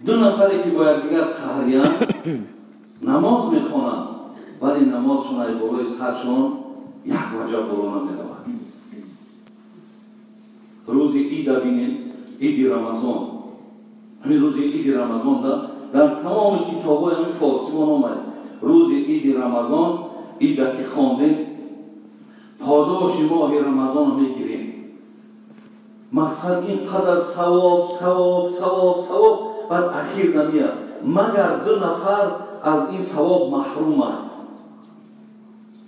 دو نفری که با یکدیگر قهریان نماز میخوانند ولی نمازشون ای بالای سرشون یک وجه بالا نمیروند. روز عید بینید، عید رمضان، همین روز عید رمضان در تمام کتاب‌های همین فارسی آمده روز عید رمضان، عید که خواندیم پاداش ماه رمضان رو میگیریم. مقصد اینقدر ثواب بعد اخیر نمیاد مگر دو نفر از این ثواب محرومند.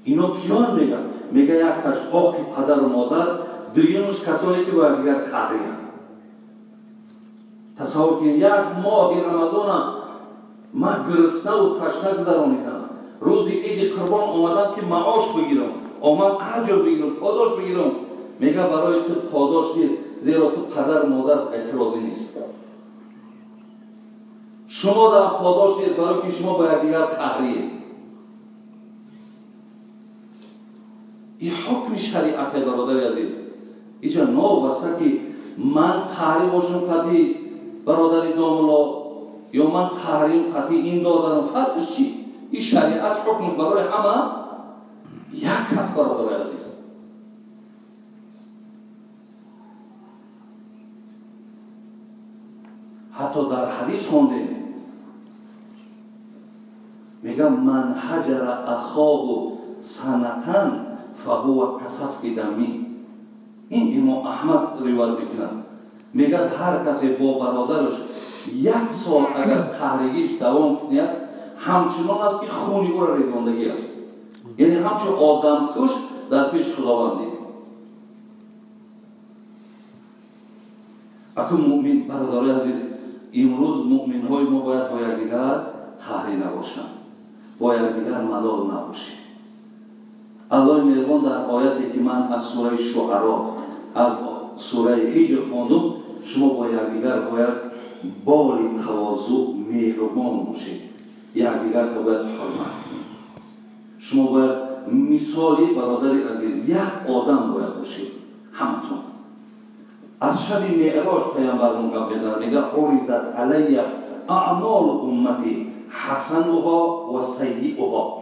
اینا کیان میگن؟ میگه یک تشقاق پدر و مادر، دویمش کسانی که با دیگر قهریان. تصور کنید یک ماه رمضان من گرسنه و تشنه گذرانیدم، روز عید قربان آمدم که معاش بگیرم، آمد اجر بگیرم، پاداش بگیرم. میگه برای تو پاداش نیست، زیرا تو پدر و مادر اعتراضی نیست. شما در پاداش نیست برای که شما با یکدیگر قهریه. این حکم شریعت برادر عزیز. اینجا نابسته که من قهری باشم قطعی برادری داملا یا من قهریم قطعی این دادن فرقش چی؟ این شریعت حکمش برای همه یک هست برادر عزیز. حتی در حدیث خوندیم میگم من حجر اخاه سنتن فهو کسفک دمی. این امام احمد روایت میکنند، میگن هر کسی با برادرش یک سال اگر قهرگیش دوام کنید همچنان است که خونی او را ریزاندگی است، یعنی همچون آدم کش در پیش خداوندی. اکنون مؤمن برادر عزیز، امروز مؤمن های ما باید با یکدیگر قهری نباشند، با یکدیگر ملال نباشیم. الله مهربان در آیاتی که من از سوره شعرا از سوره هجر خواندم، شما با یکدیگر باید بال تواضع مهربان باشید، یکدیگر را باید حرمت کنید. شما باید مثالی برادر عزیز یک آدم باید باشید همتون. از شب معراج پیامبرمون گپ میزنه، میگه عرضت علی اعمال امتی حسنها و سیئها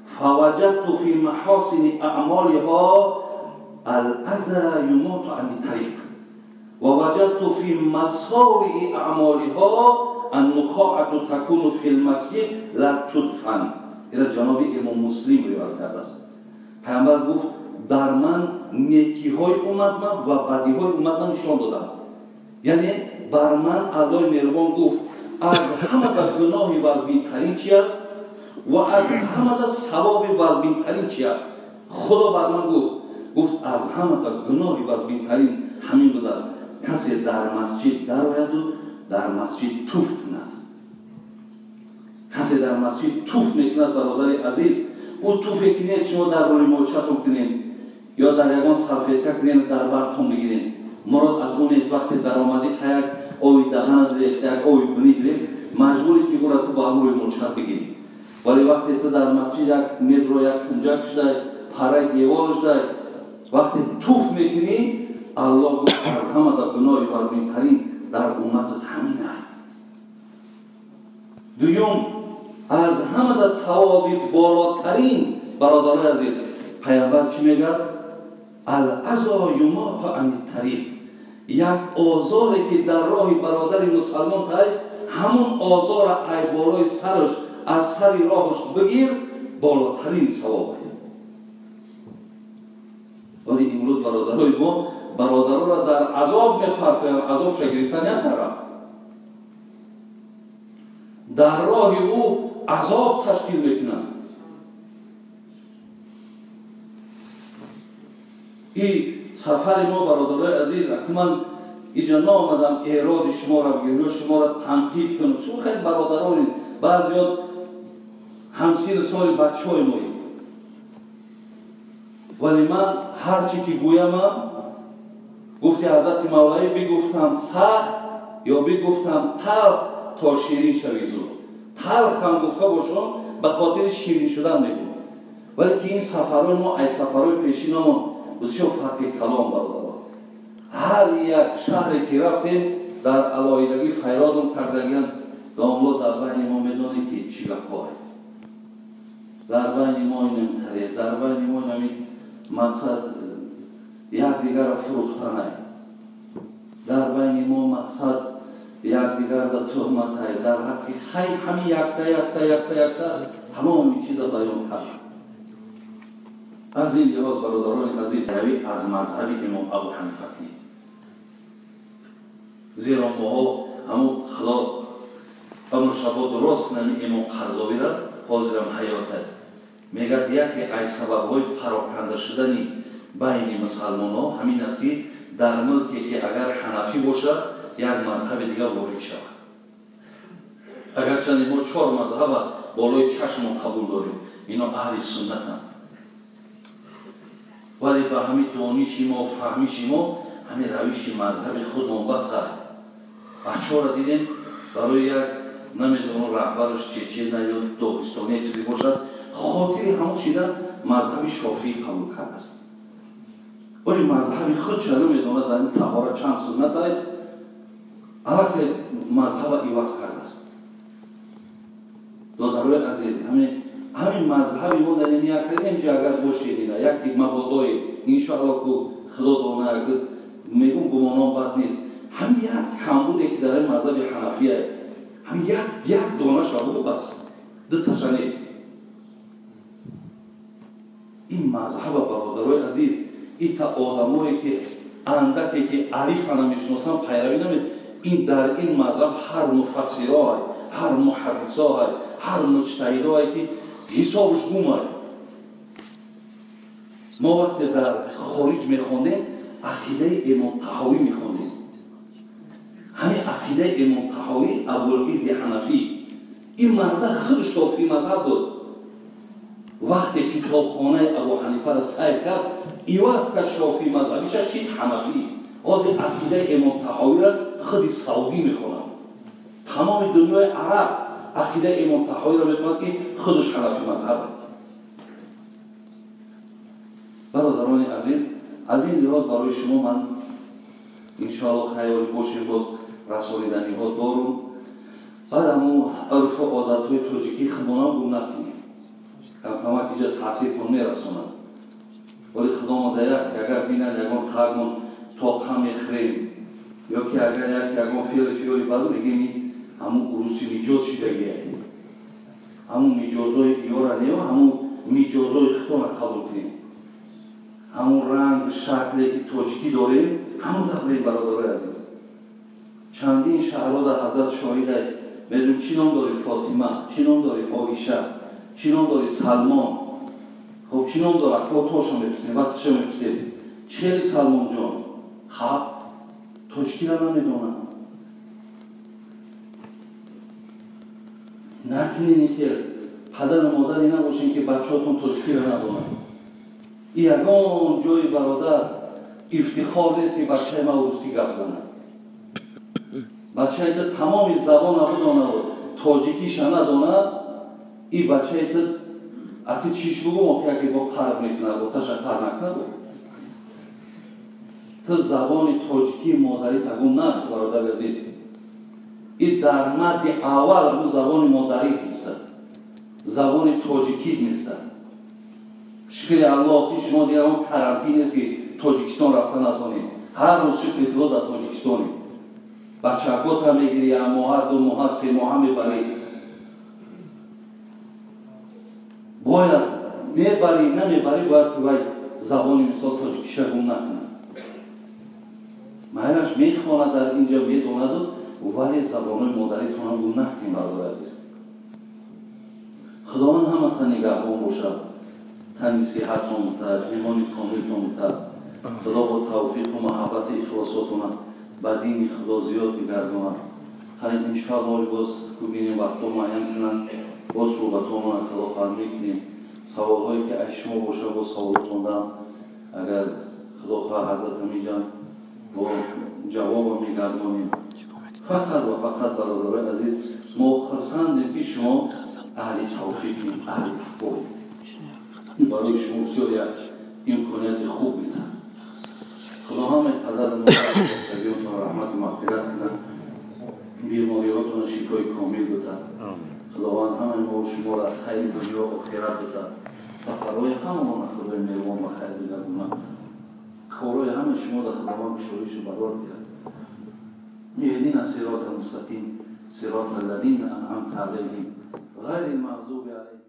فوجدت فی محاسن اعمالها الاذى یموت عن الطریق ووجدت فی مساوئ اعمالها النخاعة تکون فی المسجد لا تدفن. این جناب امام مسلم روایت کرده است. پیامبر گفت در من نیکی های اومد و بدی های اومد نشان دادم. یعنی بر من الله مهربان گفت از همه گناه وزبین ترین چی است و از همه ثواب وزبین ترین چی است. خدا بر من گفت از همه گناه وزبین ترین همین بود است کسی در مسجد درآید و در مسجد توف کند. کسی در مسجد توف میکند برادر عزیز، او توف کنید شما در روی موچتون کنید یا در یگان سلفیته کنید در برتون بگیرید. مراد از اون نیست وقتی در آمدی خیلی اوی دهند ریخت یک اوی بنید ریخت مجبوری که او را تو با روی موچت بگیرید. ولی وقتی تو در مسجد یک متر و یک کنجک شده پره دیوارش شده وقتی توف میکنی الله گفت از همه در گناه وزمین ترین در امتت همینه. دویم از همه در ثواب بالاترین برادر عزیز پیامبر چی میگه؟ الاذى یموت عن الطریق. یک آزاری که در راه برادر مسلمان تای همون آزار ای بالای سرش از سر راهش بگیر بالاترین ثوابه. ولی امروز برادرای ما برادرها را در عذاب میپرتند، عذاب گرفتن نمی‌ترند. در راه او عذاب تشکیل میکنند. این سفر ما برادرای عزیز، من اینجا نامدم ایراد شما را بگیرم، شما را تنقید کنم. شما خیلی برادران بعضیات همسین سال بچه های مایی، ولی من هرچی که گویم گفتی حضرت مولایی بگفتم سخت یا بگفتم تلخ تا شیرین شوی زود. تلخ هم گفته باشم به خاطر شیرین شدن میگم. ولی که این سفرهای ما ای سفرهای پیشین ما بسیار فرق کلام برادران. هر یک شهری که رفتیم در علایدگی فیرادم کردگیان داملا در بین ما میدونه که چی گپای در بین ما نمیتره در بین ما نمی مقصد یک دیگر فروختنه در بین ما مقصد یک دیگر در تهمت های در حقی خیلی همین یکتا تمام چیز بیان کرد. از این لحاظ برادران عزیز روی از مذهب امام ابو حنیفه زیرا ما همون خلاف امر شبا درست کنیم امام قرضاوی را حاضرم حیاته میگه دیگه ای سبب های پراکنده شدنی بین مسلمان ها همین است که در ملکی که اگر حنفی باشه یک مذهب دیگه وارد شود. اگرچه ما 4 مذهب بالای چشم قبول داریم اینا اهل سنت هم ولی به همین دانش ما و فهمیش ما همین روش مذهب خودمان بس بچه ها را دیدیم برای یک نمیدونم رهبرش چه نه یا داغستانی چیزی باشد خاطر همون شده مذهب شافعی قبول کرده است ولی مذهب خود چه نمیدونه در این طهارت چند سنت های علاقه مذهب ایواز کرده است. دادروی عزیز همین مذهبی ما در این اینجا اگر باشید یک مبادای انشاءالله که خدا دانه اگر میگم گمانان بد نیست همین یک کمبوده که در این مذهب حنفیه همین یک دانه شده بس دو تشنه این مذهب برادرای عزیز این تا آدمایی که اندکی که علیف نمیشناسن پیروی نمید این در این مذهب هر مفسرای هر محدثای هر مجتهدای که حسابش گمه ما وقتی در خارج میخوندیم عقیده امام طحاوی میخوندیم همین عقیده امام طحاوی ابوالعز حنفی این مرد خود شافعی مذهب بود وقتی کتابخانه ابو حنیفه را سیر کرد ایواز که شافعی مذهبیش شید حنفی از عقیده امام طحاوی را خود سعودی میخونند تمام دنیای عرب عقیده امام طحاوی را میخونند که خودش حنفی مذهب است. برادران عزیز از این لحاظ برای شما من انشاءالله خیالی باشیم باز رسالیدنی ها دارم بعد همون عرف و عادت های توجیکی خودمانم گم نکنیم کمک اینجا تاثیر کن میرسونند ولی خدا ما دیگر که اگر بینن یکان تاگمون طاقه میخریم یا که اگر یکان فیولی بدو میگیم همون عروسی میجاز شدگیه همون میجازهای ایارا نیم همون میجازهای خطا قبول کنیم همون رنگ شکلی که توجیکی داریم همون داریم برادرای عزیز چندین شهرها در حضرت شاهده میدونیم چی نام داری فاطمه چی نام داری عایشه چی نام داری سلمان خب چی نام داره کوتاش هم میپسیم وقتش هم میپسیم 40 سلمان جان خب توجیکی را نمیدونم نکنین که پدر و مادری نباشین که بچه هاتون توجیکی را ندونن یگان جای برادر افتخار نیست که بچه ما عروسی گپ زنه بچه ایت تمام زبان نبودانه و تاجیکیش ندانه این بچه ایت اگه چیش بگو موقعی که با قرب میکنه با تشکر نکنه تو زبان تاجیکی مادری تگون نه برادر عزیز این در مد اول همون زبان مادری نیست زبان تاجیکی نیست شکر الله که شما دیگر اون کرانتین است که تاجیکستان رفتن نتونید هر روز شکر خدا در تاجیکستانی بچه اکات هم میگیری اما هر 2 ماه 3 ماه هم میبری باید میبری نمیبری باید که باید زبانی مثال تاجیکیشه گم نکنه معنیش میخواند در اینجا میدوند ولی زبان مادری تونم گم نکنیم برادر عزیز خداوند همه تا نگهبان باشد تنی صحت نامتر ایمان کامل نامتر خدا با توفیق و محبت اخلاصاتونه به دین خدا زیاد بگردونه خیلی انشاءالله باز ببینیم وقتا معین کنن باز صحبتامون خدا خواهد میکنیم سوال هایی که از شما باشه با سوالات موندم اگر خدا خواه حضرت امیجان با جواب میگردونیم فقط و فقط برادرای عزیز ما خرسندیم که شما اهل توفیقیم اهل تقواییم برای شما بسیار یک امکانیت خوب میدن خدا همه پدر ما باشتگیون تا رحمت و مغفرت کنن بیماریاتون شفای کامل بده. خداوند همه ما و شما را خیر دنیا و آخرت بده. سفرهای همه ما خدای مهربان و خیر بده. کارهای همه شما را خداوند بشویش و برار بیاد. اهدنا الصراط المستقیم صراط الذین انعمت علیهم غیر المغضوب علیهم